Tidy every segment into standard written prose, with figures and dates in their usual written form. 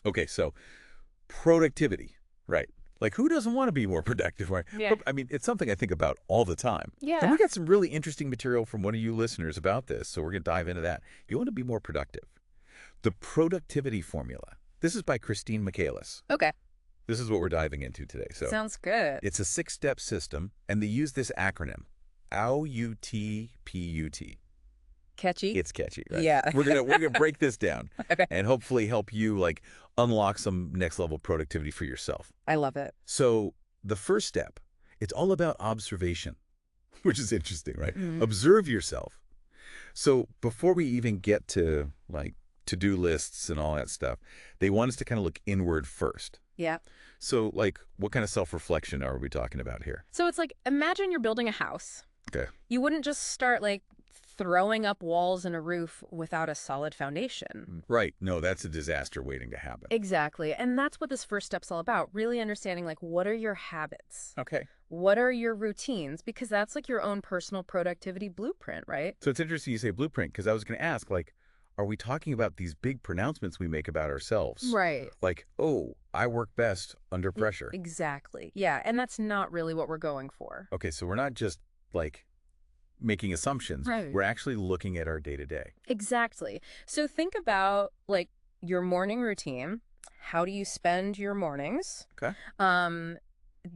Okay, so productivity, right? Like, who doesn't want to be more productive, right? Yeah. I mean, it's something I think about all the time. And Yeah. we got some really interesting material from one of you listeners about this, so we're going to dive into that. If you want to be more productive, the productivity formula. This is by Christine Michaelis. Okay. This is what we're diving into today. So Sounds good. it's a 6-step system, and they use this acronym, OUTPUT. Catchy? It's catchy, right? Yeah. We're gonna break this down Okay. and hopefully help you like unlock some next level productivity for yourself. I love it. So the first step, it's all about observation, which is interesting, right? Mhm. Observe yourself. So before we even get to like to-do lists and all that stuff, they want us to kind of look inward first. Yeah. So like what kind of self-reflection are we talking about here? So it's like, imagine you're building a house. Okay. You wouldn't just start like throwing up walls and a roof without a solid foundation. Right. No, that's a disaster waiting to happen. Exactly. And that's what this first step's all about. Really understanding like, what are your habits? Okay. What are your routines? Because that's like your own personal productivity blueprint, right? So it's interesting you say blueprint because I was going to ask, like, are we talking about these big pronouncements we make about ourselves? Right. Like, oh, I work best under pressure. Exactly. Yeah. And that's not really what we're going for. Okay, so we're not just like making assumptions. Right. We're actually looking at our day-to-day. Exactly. So think about like your morning routine. How do you spend your mornings? Okay. How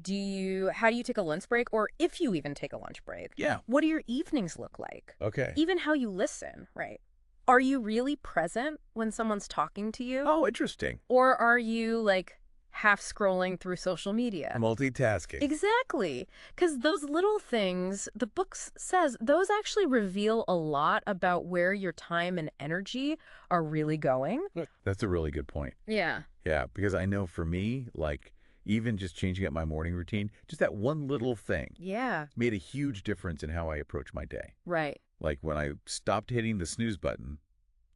do you take a lunch break, or if you even take a lunch break? Yeah. What do your evenings look like? Okay. Even how you listen, right? Are you really present when someone's talking to you? Oh, interesting. Or are you like half scrolling through social media? Multitasking. Exactly. Because those little things, the book says, those actually reveal a lot about where your time and energy are really going. That's a really good point. Yeah. Yeah, because I know for me, like, even just changing up my morning routine, just that one little thing Yeah. made a huge difference in how I approach my day. Right. Like when I stopped hitting the snooze button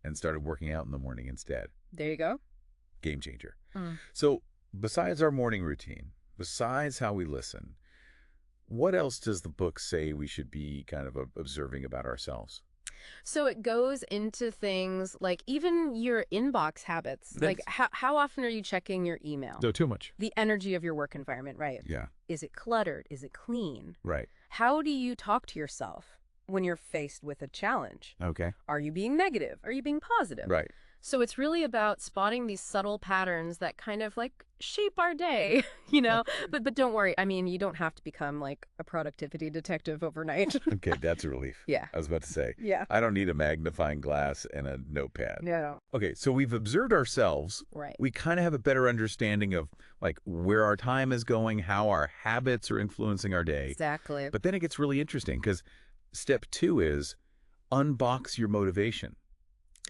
and started working out in the morning instead. There you go. Game changer. Mm. So besides our morning routine, besides how we listen, what else does the book say we should be kind of observing about ourselves? So it goes into things like even your inbox habits. Like how often are you checking your email? No, too much. The energy of your work environment, right? Yeah. Is it cluttered? Is it clean? Right. How do you talk to yourself when you're faced with a challenge? Okay. Are you being negative? Are you being positive? Right. So it's really about spotting these subtle patterns that kind of like shape our day, you know? But don't worry. I mean, you don't have to become like a productivity detective overnight. Okay, that's a relief. Yeah. I was about to say. Yeah. I don't need a magnifying glass and a notepad. No. Okay, so we've observed ourselves. Right. We kind of have a better understanding of like where our time is going, how our habits are influencing our day. Exactly. But then it gets really interesting because step 2 is unbox your motivation.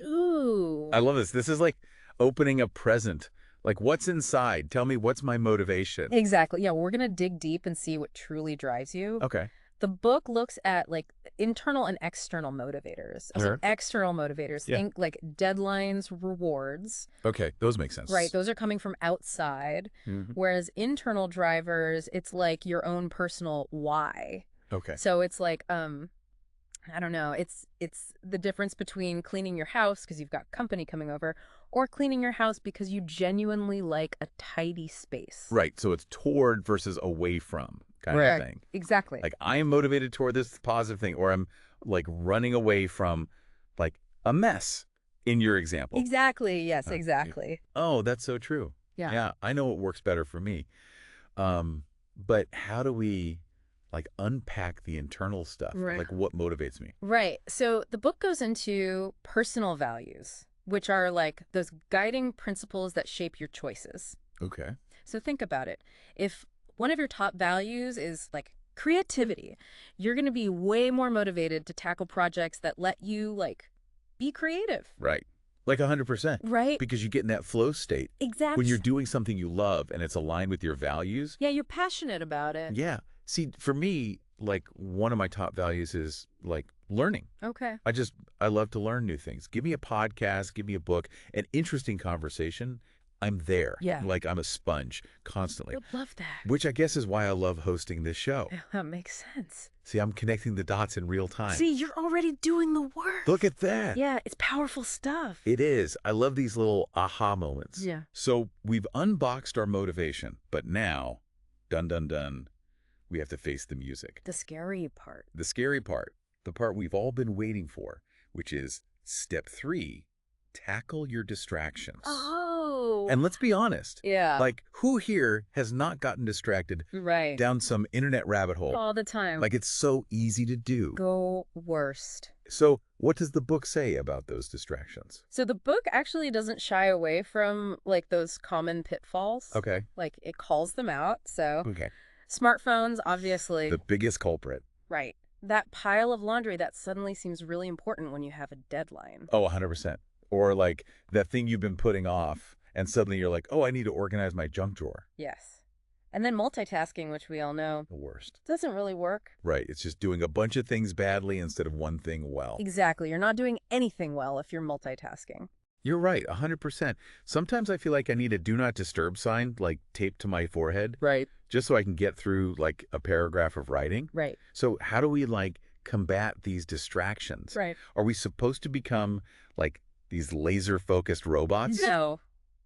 Ooh. I love this. This is like opening a present. Like, what's inside? Tell me, what's my motivation? Exactly. Yeah, we're going to dig deep and see what truly drives you. Okay. The book looks at like internal and external motivators. So Sure. external motivators, Yeah. think like deadlines, rewards, Okay, those make sense. right? Those are coming from outside. Mhm. Whereas internal drivers, it's like your own personal why. Okay. So it's like, I don't know, it's the difference between cleaning your house because you've got company coming over, or cleaning your house because you genuinely like a tidy space. Right. So it's toward versus away from kind of thing. Exactly. Like, I am motivated toward this positive thing, or I'm like running away from like a mess in your example. Exactly. Yes, exactly. Oh, that's so true. Yeah. Yeah. I know what works better for me. But how do we like unpack the internal stuff? Right. Like what motivates me? Right. So the book goes into personal values, which are like those guiding principles that shape your choices. Okay. So think about it. If one of your top values is like creativity, you're going to be way more motivated to tackle projects that let you like be creative. Right. Like 100%. Right. Because you get in that flow state Exactly. when you're doing something you love and it's aligned with your values. Yeah, you're passionate about it. Yeah. See, for me, like one of my top values is like learning. Okay. I love to learn new things. Give me a podcast, give me a book, an interesting conversation. I'm there. Yeah. Like I'm a sponge constantly, Would love that. which I guess is why I love hosting this show. Yeah, that makes sense. See, I'm connecting the dots in real time. See, you're already doing the work. Look at that. Yeah, it's powerful stuff. It is. I love these little aha moments. Yeah. So we've unboxed our motivation, but now, dun dun dun, we have to face the music. The scary part. The scary part, the part we've all been waiting for, which is step 3, tackle your distractions. Oh. And let's be honest. Yeah. Like, who here has not gotten distracted Right. down some internet rabbit hole? All the time. Like, it's so easy to do. Go worst. So what does the book say about those distractions? So the book actually doesn't shy away from like those common pitfalls. Okay. Like it calls them out. So Okay. smartphones, obviously. The biggest culprit. Right. That pile of laundry that suddenly seems really important when you have a deadline. Oh, 100%. Or like that thing you've been putting off and suddenly you're like, oh, I need to organize my junk drawer. Yes. And then multitasking, which we all know, The worst. doesn't really work. Right. It's just doing a bunch of things badly instead of one thing well. Exactly. You're not doing anything well if you're multitasking. You're right, 100%. Sometimes I feel like I need a do not disturb sign, like taped to my forehead, Right. just so I can get through like a paragraph of writing. Right. So how do we like combat these distractions? Right. Are we supposed to become like these laser-focused robots? No,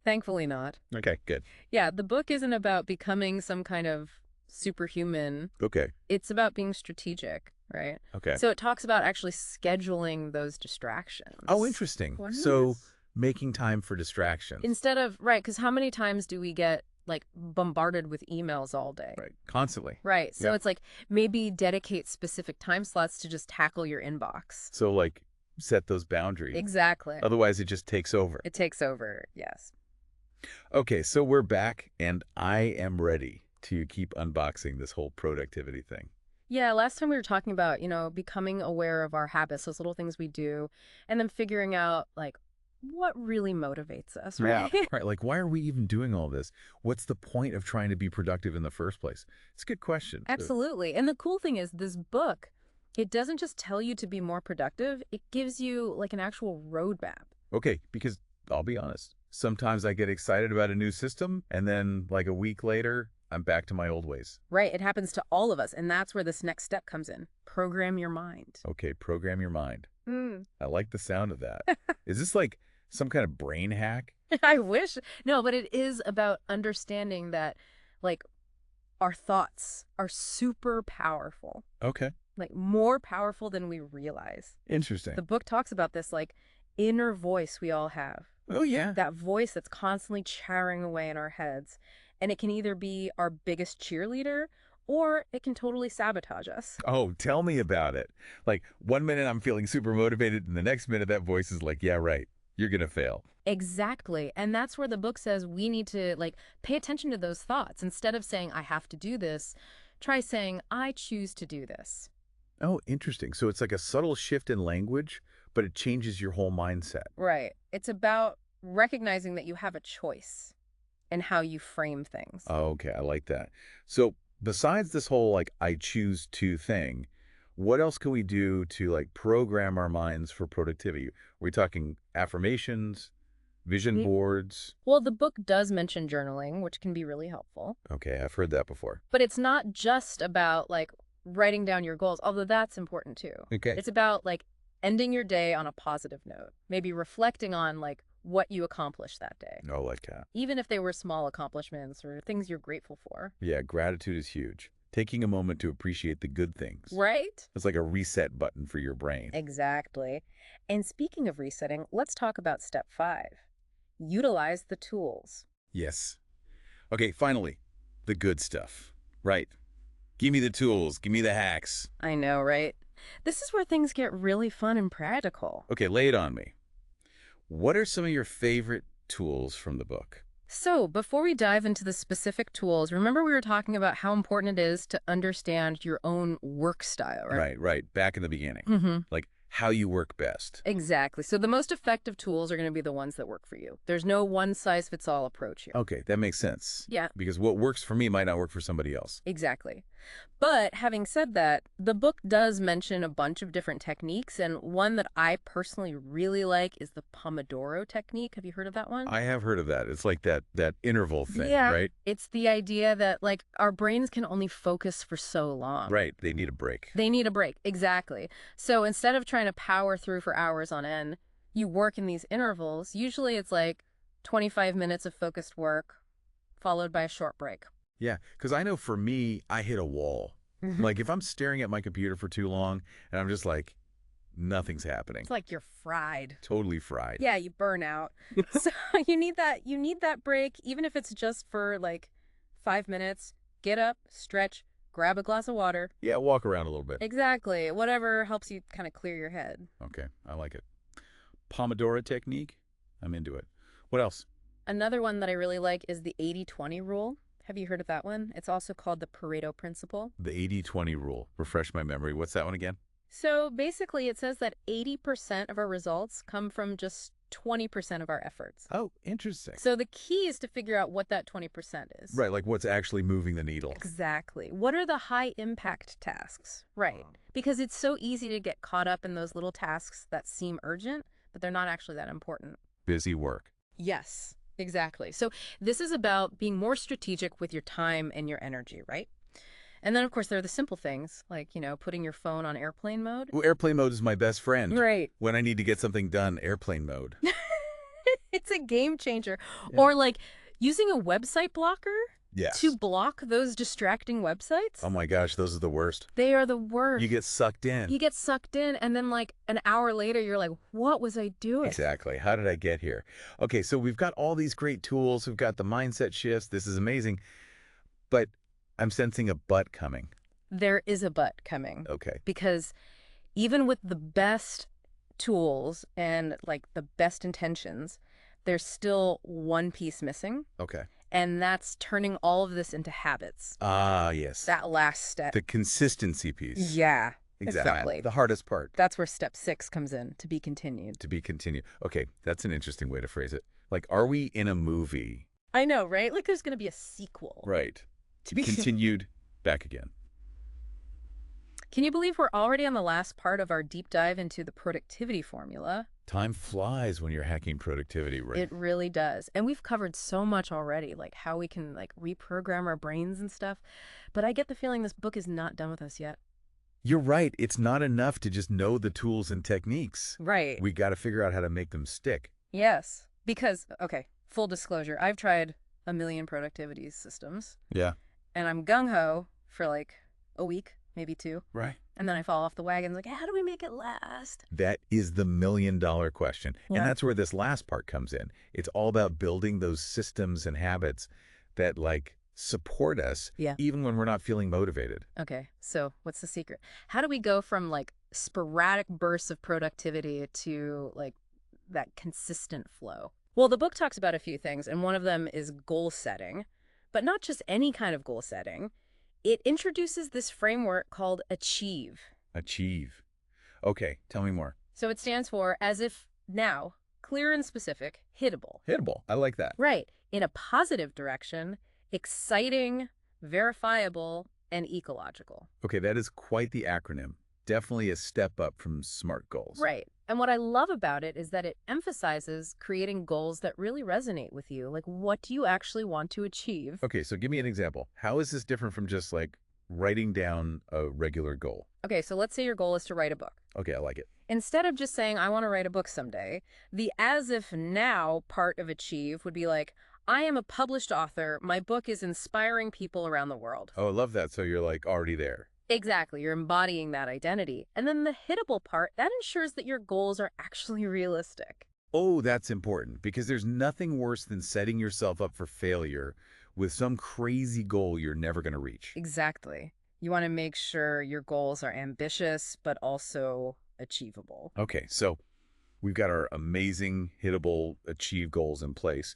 thankfully not. Okay, good. Yeah, the book isn't about becoming some kind of superhuman. Okay, It's about being strategic, right? okay. So it talks about actually scheduling those distractions. Oh, interesting. So making time for distractions. Instead of, right, because how many times do we get like bombarded with emails all day? Right, constantly. Right. So Yeah. it's like maybe dedicate specific time slots to just tackle your inbox. So like set those boundaries. Exactly. Otherwise, it just takes over. It takes over. Yes. Okay, so we're back, and I am ready to keep unboxing this whole productivity thing. Yeah, last time we were talking about, becoming aware of our habits, those little things we do, and then figuring out like what really motivates us, right? Right, like why are we even doing all this? What's the point of trying to be productive in the first place? It's a good question. Absolutely. And the cool thing is this book, it doesn't just tell you to be more productive, it gives you like an actual roadmap. Okay, because I'll be honest, sometimes I get excited about a new system, and then like a week later, I'm back to my old ways. Right? It happens to all of us, and that's where this next step comes in. Program your mind. Okay, program your mind. Mm. I like the sound of that. Is this like some kind of brain hack? I wish. No, but it is about understanding that like our thoughts are super powerful. Okay, Like more powerful than we realize. interesting. The book talks about this like inner voice we all have. Oh, yeah. That voice that's constantly chattering away in our heads. And it can either be our biggest cheerleader or it can totally sabotage us. Oh, tell me about it. Like, one minute I'm feeling super motivated, and the next minute that voice is like, yeah, right, you're going to fail. Exactly. And that's where the book says we need to like pay attention to those thoughts. Instead of saying, I have to do this, try saying, I choose to do this. Oh, interesting. So it's like a subtle shift in language, but it changes your whole mindset. Right. It's about recognizing that you have a choice in how you frame things. Oh, okay, I like that. So besides this whole like I choose to thing, what else can we do to like program our minds for productivity? Are we talking affirmations, vision We- boards? Well, the book does mention journaling, which can be really helpful. Okay, I've heard that before. But it's not just about like writing down your goals, although that's important too. Okay. It's about like ending your day on a positive note, maybe reflecting on like what you accomplished that day, Oh, like that. even if they were small accomplishments or things you're grateful for. Yeah, gratitude is huge. Taking a moment to appreciate the good things. Right? It's like a reset button for your brain. Exactly. And speaking of resetting, let's talk about step 5. Utilize the tools. Yes. Okay, finally, the good stuff. Right. Give me the tools. Give me the hacks. I know, right? This is where things get really fun and practical. Okay, lay it on me. What are some of your favorite tools from the book? So, before we dive into the specific tools, remember we were talking about how important it is to understand your own work style, right? Right. Back in the beginning. Mm-hmm. Like, how you work best. Exactly. So the most effective tools are going to be the ones that work for you. There's no one-size-fits-all approach here. Okay, that makes sense. Yeah, Because what works for me might not work for somebody else. exactly. But having said that, the book does mention a bunch of different techniques, and one that I personally really like is the Pomodoro technique. Have you heard of that one? I have heard of that. It's like that interval thing, Yeah. right? It's the idea that, like, our brains can only focus for so long. Right. They need a break. They need a break. Exactly. So instead of trying to power through for hours on end, you work in these intervals. Usually it's like 25 minutes of focused work, followed by a short break. Yeah, because I know for me, I hit a wall. Like if I'm staring at my computer for too long and I'm just like, nothing's happening. It's like you're fried. Totally fried. Yeah, you burn out. So you need that break, even if it's just for like 5 minutes. Get up, stretch, grab a glass of water. Yeah, walk around a little bit. Exactly. Whatever helps you kind of clear your head. Okay, I like it. Pomodoro technique? I'm into it. What else? Another one that I really like is the 80-20 rule. Have you heard of that one? It's also called the Pareto principle. The 80-20 rule. Refresh my memory. What's that one again? So basically, it says that 80% of our results come from just 20% of our efforts. Oh, interesting. So the key is to figure out what that 20% is. Right, like what's actually moving the needle. Exactly. What are the high impact tasks? Right. Because it's so easy to get caught up in those little tasks that seem urgent, but they're not actually that important. Busy work. Yes, exactly. So this is about being more strategic with your time and your energy, right? And then, of course, there are the simple things like, putting your phone on airplane mode. Well, airplane mode is my best friend. Right. When I need to get something done, airplane mode. It's a game changer. Yeah. Or like using a website blocker Yes. to block those distracting websites. Oh my gosh, those are the worst. They are the worst. You get sucked in. You get sucked in, and then like an hour later, you're like, what was I doing? Exactly. How did I get here? Okay, so we've got all these great tools. We've got the mindset shifts. This is amazing. But I'm sensing a but coming. There is a but coming. Okay. Because even with the best tools and like the best intentions, there's still one piece missing. Okay. And that's turning all of this into habits. Ah, yes. That last step. The consistency piece. Yeah, Exactly. The hardest part. That's where step 6 comes in, to be continued. To be continued. Okay, that's an interesting way to phrase it. Like, are we in a movie? I know, right? Like there's going to be a sequel. Right. To be continued, back again. Can you believe we're already on the last part of our deep dive into the productivity formula? Time flies when you're hacking productivity, right? It really does. And we've covered so much already, like how we can like reprogram our brains and stuff. But I get the feeling this book is not done with us yet. You're right. It's not enough to just know the tools and techniques. Right. We got to figure out how to make them stick. Yes. Because, okay, full disclosure, I've tried a million productivity systems. Yeah. And I'm gung-ho for like a week, maybe 2. Right. And then I fall off the wagon. Like, how do we make it last? That is the $1,000,000 question. Yeah. And that's where this last part comes in. It's all about building those systems and habits that like support us even when we're not feeling motivated. Okay, so what's the secret? How do we go from like sporadic bursts of productivity to like that consistent flow? Well, the book talks about a few things, and one of them is goal setting, but not just any kind of goal setting. It introduces this framework called Achieve. Achieve. Okay, tell me more. So it stands for as if now, clear and specific, hittable. Hittable. I like that. Right. In a positive direction, exciting, verifiable, and ecological. Okay, that is quite the acronym. Definitely a step up from SMART goals. Right. And what I love about it is that it emphasizes creating goals that really resonate with you. Like, what do you actually want to achieve? Okay, so give me an example. How is this different from just like writing down a regular goal? Okay, so let's say your goal is to write a book. Okay, I like it. Instead of just saying, I want to write a book someday, the as if now part of achieve would be like, I am a published author. My book is inspiring people around the world. Oh, I love that. So you're like already there. Exactly. You're embodying that identity. And then the hittable part, that ensures that your goals are actually realistic. Oh, that's important because there's nothing worse than setting yourself up for failure with some crazy goal you're never going to reach. Exactly. You want to make sure your goals are ambitious, but also achievable. Okay, so we've got our amazing, hittable, achieve goals in place.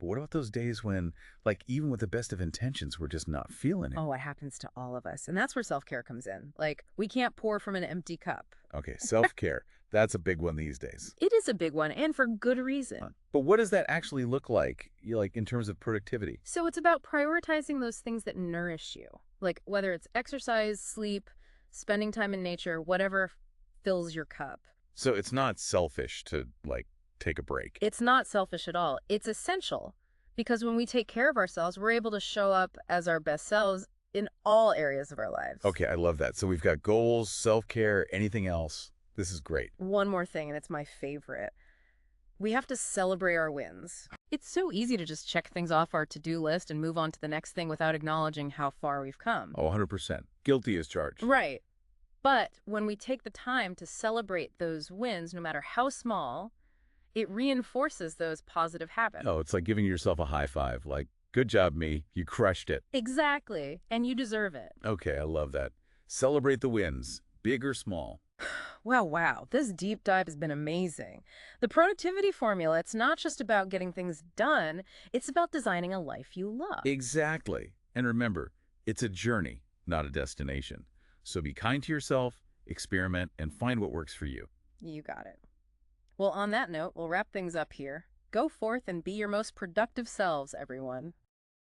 But what about those days when, like, even with the best of intentions, we're just not feeling it? Oh, it happens to all of us. And that's where self-care comes in. Like, we can't pour from an empty cup. Okay, self-care. That's a big one these days. It is a big one, and for good reason. But what does that actually look like, like in terms of productivity? So it's about prioritizing those things that nourish you, like whether it's exercise, sleep, spending time in nature, whatever fills your cup. So it's not selfish to, like, take a break. It's not selfish at all. It's essential because when we take care of ourselves, we're able to show up as our best selves in all areas of our lives. Okay, I love that. So we've got goals, self-care, anything else. This is great. One more thing, and it's my favorite. We have to celebrate our wins. It's so easy to just check things off our to-do list and move on to the next thing without acknowledging how far we've come. Oh, 100%. Guilty as charged. Right. But when we take the time to celebrate those wins, no matter how small, it reinforces those positive habits. Oh, it's like giving yourself a high five. Like, good job, me. You crushed it. Exactly. And you deserve it. Okay, I love that. Celebrate the wins, big or small. Wow. This deep dive has been amazing. The productivity formula, it's not just about getting things done, it's about designing a life you love. Exactly. And remember, it's a journey, not a destination. So be kind to yourself, experiment, and find what works for you. You got it. Well, on that note, we'll wrap things up here. Go forth and be your most productive selves, everyone.